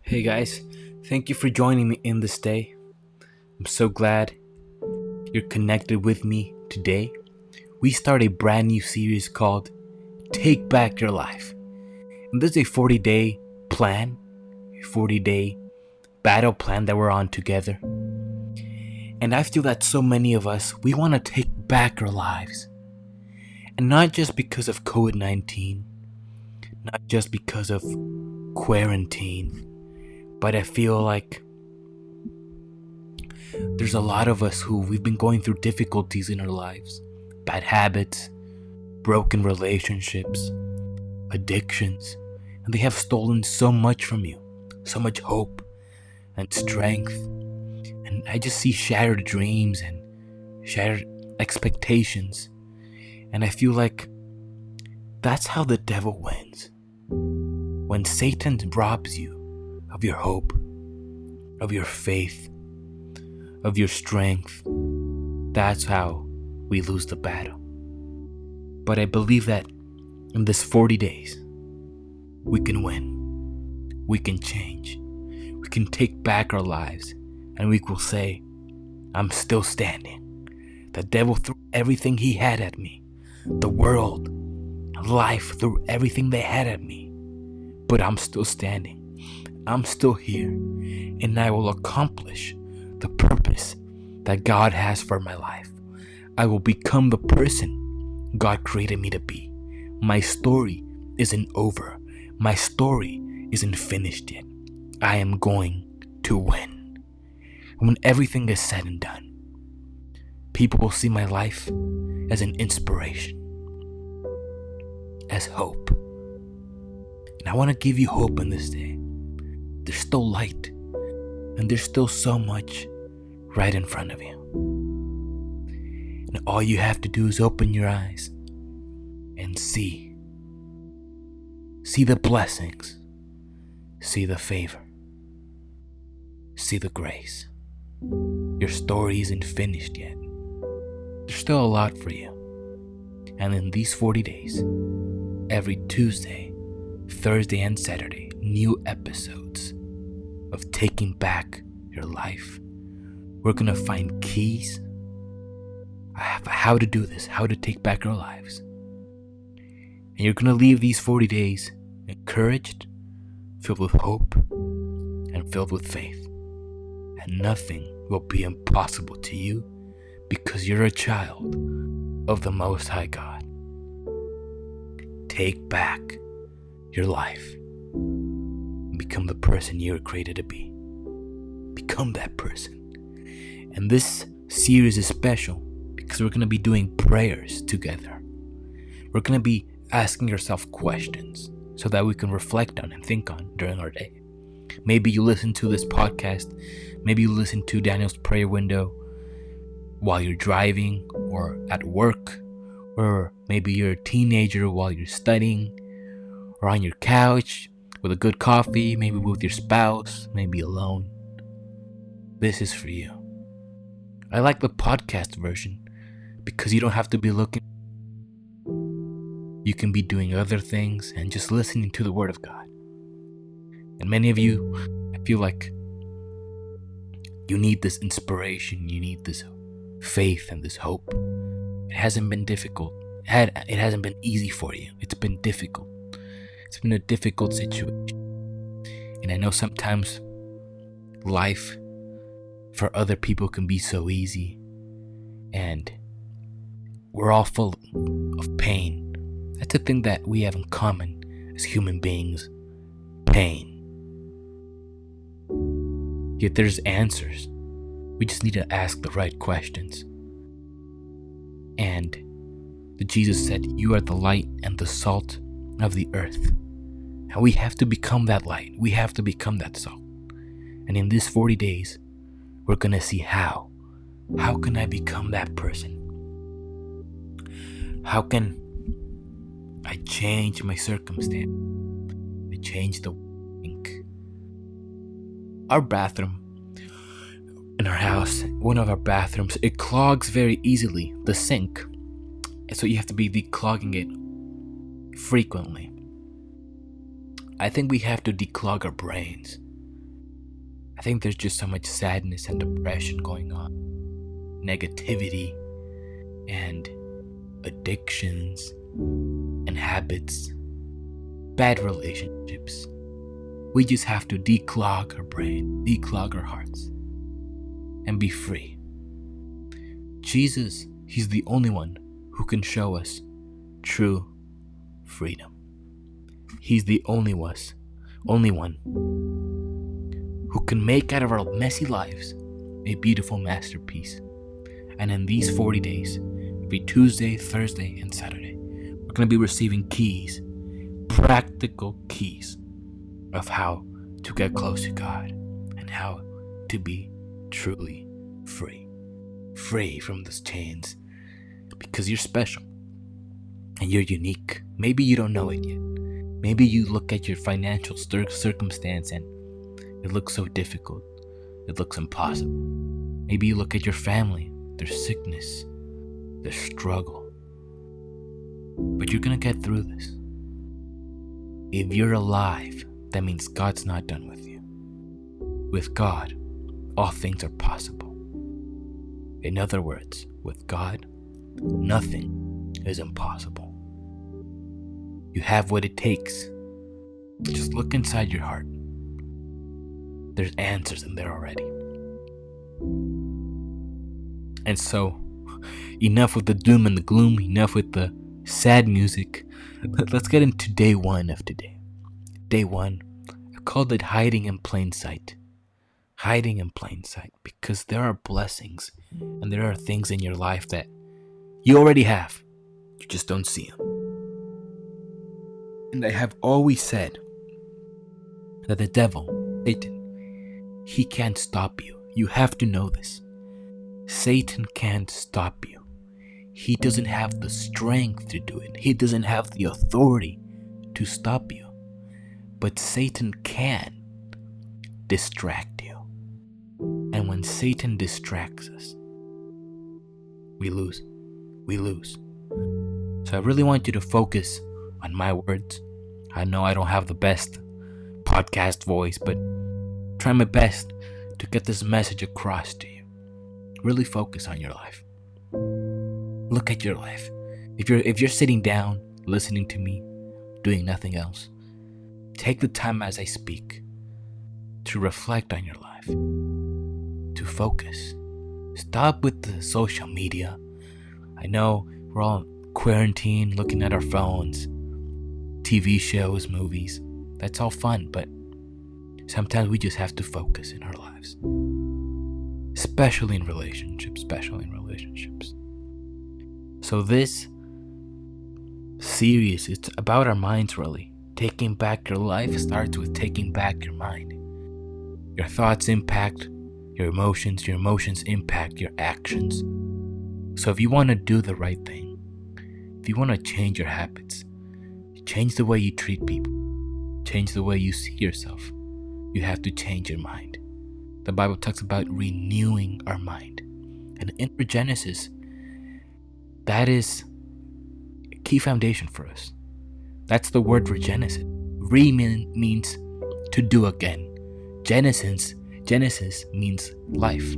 Hey guys, thank you for joining me in this day. I'm so glad you're connected with me today. We start a brand new series called Take Back Your Life. And this is a 40-day plan, a 40-day battle plan that we're on together. And I feel that so many of us, we want to take back our lives. And not just because of COVID-19, not just because of quarantine, but I feel like there's a lot of us who we've been going through difficulties in our lives. Bad habits, broken relationships, addictions, and they have stolen so much from you. So much hope and strength. And I just see shattered dreams and shattered expectations. And I feel like that's how the devil wins. When Satan robs you of your hope, of your faith, of your strength, that's how we lose the battle. But I believe that in this 40 days, we can win. We can change. We can take back our lives, and we will say, I'm still standing. The devil threw everything he had at me. The world, life threw everything they had at me. But I'm still standing. I'm still here, and I will accomplish the purpose that God has for my life. I will become the person God created me to be. My story isn't over. My story isn't finished yet. I am going to win. When everything is said and done, people will see my life as an inspiration, as hope. And I want to give you hope in this day. There's still light, and there's still so much right in front of you. And all you have to do is open your eyes and see. See the blessings. See the favor. See the grace. Your story isn't finished yet. There's still a lot for you. And in these 40 days, every Tuesday, Thursday, and Saturday, new episodes of Taking Back Your Life. We're gonna find keys of how to do this, how to take back our lives. And you're gonna leave these 40 days encouraged, filled with hope, and filled with faith. And nothing will be impossible to you because you're a child of the Most High God. Take back your life. Become the person you were created to be. Become that person. And this series is special because we're going to be doing prayers together. We're going to be asking ourselves questions so that we can reflect on and think on during our day. Maybe you listen to this podcast. Maybe you listen to Daniel's prayer window while you're driving or at work. Or maybe you're a teenager while you're studying or on your couch with a good coffee, maybe with your spouse, maybe alone. This is for you. I like the podcast version because you don't have to be looking. You can be doing other things and just listening to the Word of God. And many of you, I feel like you need this inspiration, you need this faith and this hope. It hasn't been difficult. It hasn't been easy for you. It's been difficult. It's been a difficult situation. And I know sometimes life for other people can be so easy. And we're all full of pain. That's a thing that we have in common as human beings. Pain. Yet there's answers. We just need to ask the right questions. And Jesus said, "You are the light and the salt of the earth." And we have to become that light. We have to become that salt. And in these 40 days, we're going to see how. How can I become that person? How can I change my circumstance? I change the ink. Our bathroom in our house, one of our bathrooms, it clogs very easily, the sink. And so you have to be declogging it frequently. I think we have to declog our brains. I think there's just so much sadness and depression going on, negativity and addictions and habits, bad relationships. We just have to declog our brain, declog our hearts, and be free. Jesus, He's the only one who can show us true freedom. He's the only one who can make out of our messy lives a beautiful masterpiece. And in these 40 days, every Tuesday, Thursday, and Saturday, we're going to be receiving keys, practical keys of how to get close to God and how to be truly free from those chains, because you're special and you're unique. Maybe you don't know it yet. Maybe you look at your financial circumstance and it looks so difficult. It looks impossible. Maybe you look at your family, their sickness, their struggle. But you're going to get through this. If you're alive, that means God's not done with you. With God, all things are possible. In other words, with God, nothing is impossible. You have what it takes. Just look inside your heart. There's answers in there already. And so, enough with the doom and the gloom, enough with the sad music. Let's get into day one of today. Day one, I called it hiding in plain sight. Hiding in plain sight, because there are blessings and there are things in your life that you already have. You just don't see them. And I have always said that the devil, Satan, he can't stop you. You have to know this. Satan can't stop you. He doesn't have the strength to do it. He doesn't have the authority to stop you. But Satan can distract you. And when Satan distracts us, we lose. We lose. So I really want you to focus on my words. I know I don't have the best podcast voice, but try my best to get this message across to you. Really focus on your life. Look at your life. If you're sitting down, listening to me, doing nothing else, take the time as I speak to reflect on your life, to focus. Stop with the social media. I know we're all quarantined, looking at our phones, TV shows, movies. That's all fun, but sometimes we just have to focus in our lives. Especially in relationships. So this series, it's about our minds really. Taking back your life starts with taking back your mind. Your thoughts impact your emotions impact your actions. So if you want to do the right thing, if you want to change your habits, change the way you treat people, change the way you see yourself, you have to change your mind. The Bible talks about renewing our mind. And in Regenesis, that is a key foundation for us. That's the word Regenesis. Means to do again. Genesis means life.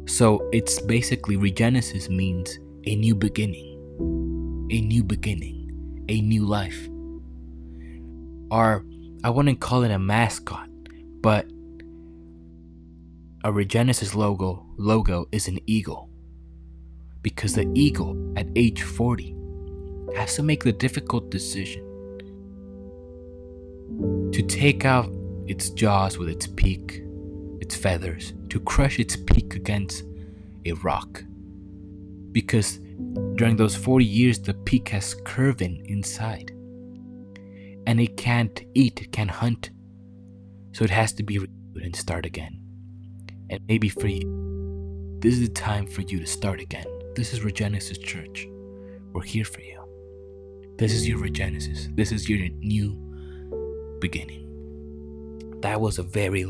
So it's basically Regenesis means a new beginning, a new life. Or I wouldn't call it a mascot, but a Regenesis logo is an eagle. Because the eagle at age 40 has to make the difficult decision to take out its jaws with its beak, its feathers, to crush its beak against a rock. Because during those 40 years, the beak has curving inside. And it can't eat, it can't hunt. So it has to be renewed and start again. And maybe for you, this is the time for you to start again. This is Regenesis Church. We're here for you. This is your Regenesis. This is your new beginning. That was a very